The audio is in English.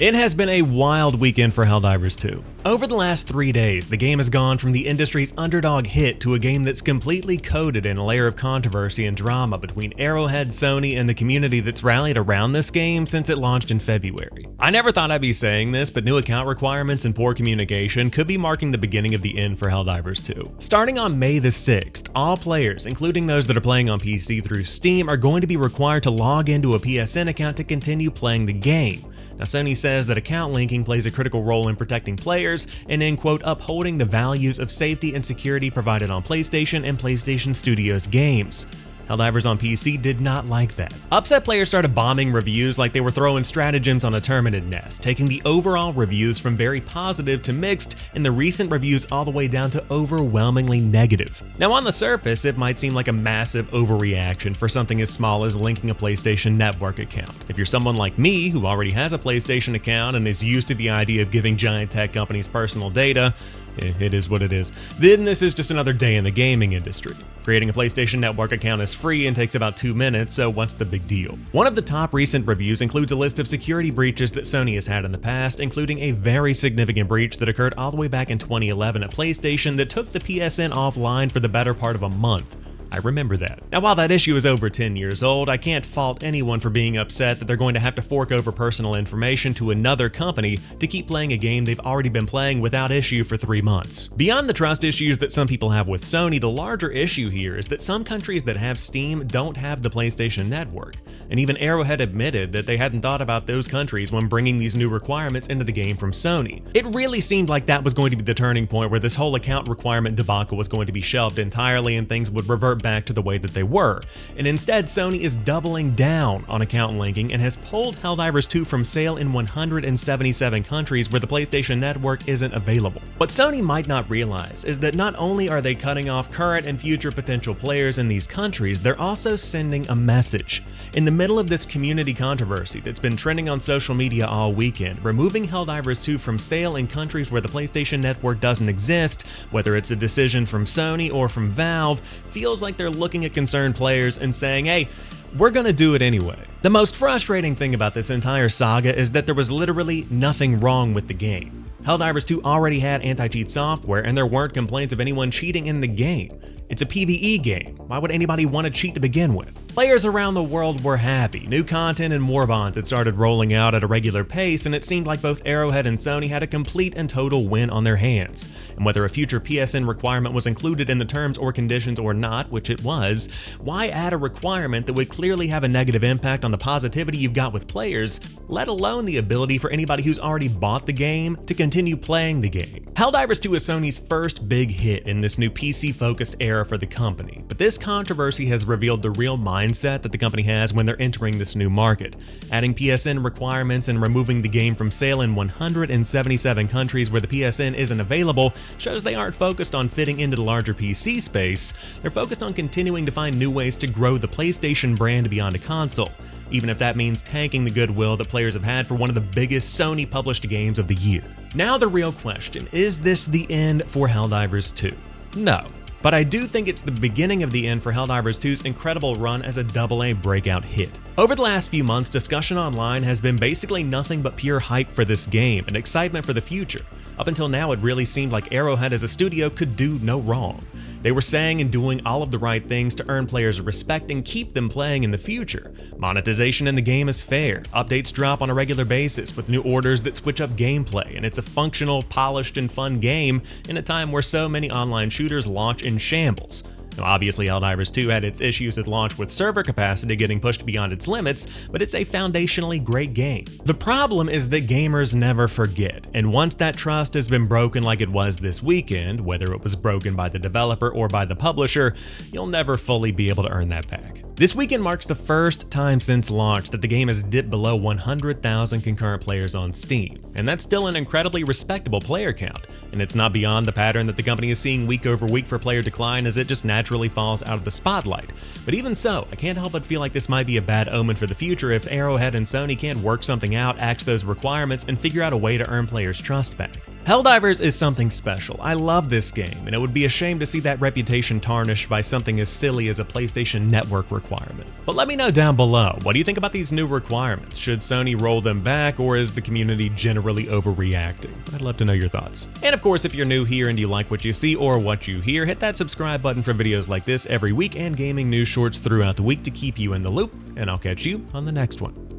It has been a wild weekend for Helldivers 2. Over the last 3 days, the game has gone from the industry's underdog hit to a game that's completely coated in a layer of controversy and drama between Arrowhead, Sony, and the community that's rallied around this game since it launched in February. I never thought I'd be saying this, but new account requirements and poor communication could be marking the beginning of the end for Helldivers 2. Starting on May the 6th, all players, including those that are playing on PC through Steam, are going to be required to log into a PSN account to continue playing the game. Now, Sony says that account linking plays a critical role in protecting players and in, quote, upholding the values of safety and security provided on PlayStation and PlayStation Studios games. Helldivers on PC did not like that. Upset players started bombing reviews like they were throwing stratagems on a terminid nest, taking the overall reviews from very positive to mixed and the recent reviews all the way down to overwhelmingly negative. Now, on the surface, it might seem like a massive overreaction for something as small as linking a PlayStation Network account. If you're someone like me who already has a PlayStation account and is used to the idea of giving giant tech companies personal data, it is what it is. Then this is just another day in the gaming industry. Creating a PlayStation Network account is free and takes about 2 minutes, so what's the big deal? One of the top recent reviews includes a list of security breaches that Sony has had in the past, including a very significant breach that occurred all the way back in 2011 at PlayStation that took the PSN offline for the better part of a month. I remember that. Now, while that issue is over 10 years old, I can't fault anyone for being upset that they're going to have to fork over personal information to another company to keep playing a game they've already been playing without issue for 3 months. Beyond the trust issues that some people have with Sony, the larger issue here is that some countries that have Steam don't have the PlayStation Network. And even Arrowhead admitted that they hadn't thought about those countries when bringing these new requirements into the game from Sony. It really seemed like that was going to be the turning point where this whole account requirement debacle was going to be shelved entirely and things would revert back to the way that they were. And instead, Sony is doubling down on account linking and has pulled Helldivers 2 from sale in 177 countries where the PlayStation Network isn't available. What Sony might not realize is that not only are they cutting off current and future potential players in these countries, they're also sending a message. In the middle of this community controversy that's been trending on social media all weekend, removing Helldivers 2 from sale in countries where the PlayStation Network doesn't exist, whether it's a decision from Sony or from Valve, feels like they're looking at concerned players and saying, hey, we're gonna do it anyway. The most frustrating thing about this entire saga is that there was literally nothing wrong with the game. Helldivers 2 already had anti-cheat software and there weren't complaints of anyone cheating in the game. It's a PvE game. Why would anybody want to cheat to begin with? Players around the world were happy. New content and more bonds had started rolling out at a regular pace, and it seemed like both Arrowhead and Sony had a complete and total win on their hands. And whether a future PSN requirement was included in the terms or conditions or not, which it was, why add a requirement that would clearly have a negative impact on the positivity you've got with players, let alone the ability for anybody who's already bought the game to continue playing the game? Helldivers 2 is Sony's first big hit in this new PC-focused era for the company, but this controversy has revealed the real mindset that the company has when they're entering this new market. Adding PSN requirements and removing the game from sale in 177 countries where the PSN isn't available shows they aren't focused on fitting into the larger PC space. They're focused on continuing to find new ways to grow the PlayStation brand beyond a console, even if that means tanking the goodwill that players have had for one of the biggest Sony-published games of the year. Now the real question, is this the end for Helldivers 2? No. But I do think it's the beginning of the end for Helldivers 2's incredible run as a AA breakout hit. Over the last few months, discussion online has been basically nothing but pure hype for this game and excitement for the future. Up until now, it really seemed like Arrowhead as a studio could do no wrong. They were saying and doing all of the right things to earn players' respect and keep them playing in the future. Monetization in the game is fair, updates drop on a regular basis with new orders that switch up gameplay, and it's a functional, polished, and fun game in a time where so many online shooters launch in shambles. Now, obviously, Helldivers 2 had its issues at launch with server capacity getting pushed beyond its limits, but it's a foundationally great game. The problem is that gamers never forget, and once that trust has been broken like it was this weekend, whether it was broken by the developer or by the publisher, you'll never fully be able to earn that back. This weekend marks the first time since launch that the game has dipped below 100,000 concurrent players on Steam, and that's still an incredibly respectable player count, and it's not beyond the pattern that the company is seeing week over week for player decline as it just naturally falls out of the spotlight. But even so, I can't help but feel like this might be a bad omen for the future if Arrowhead and Sony can't work something out, axe those requirements, and figure out a way to earn players' trust back. Helldivers is something special. I love this game, and it would be a shame to see that reputation tarnished by something as silly as a PlayStation Network requirement. But let me know down below, what do you think about these new requirements? Should Sony roll them back, or is the community generally overreacting? I'd love to know your thoughts. And of course, if you're new here and you like what you see or what you hear, hit that subscribe button for videos like this every week and gaming news shorts throughout the week to keep you in the loop, and I'll catch you on the next one.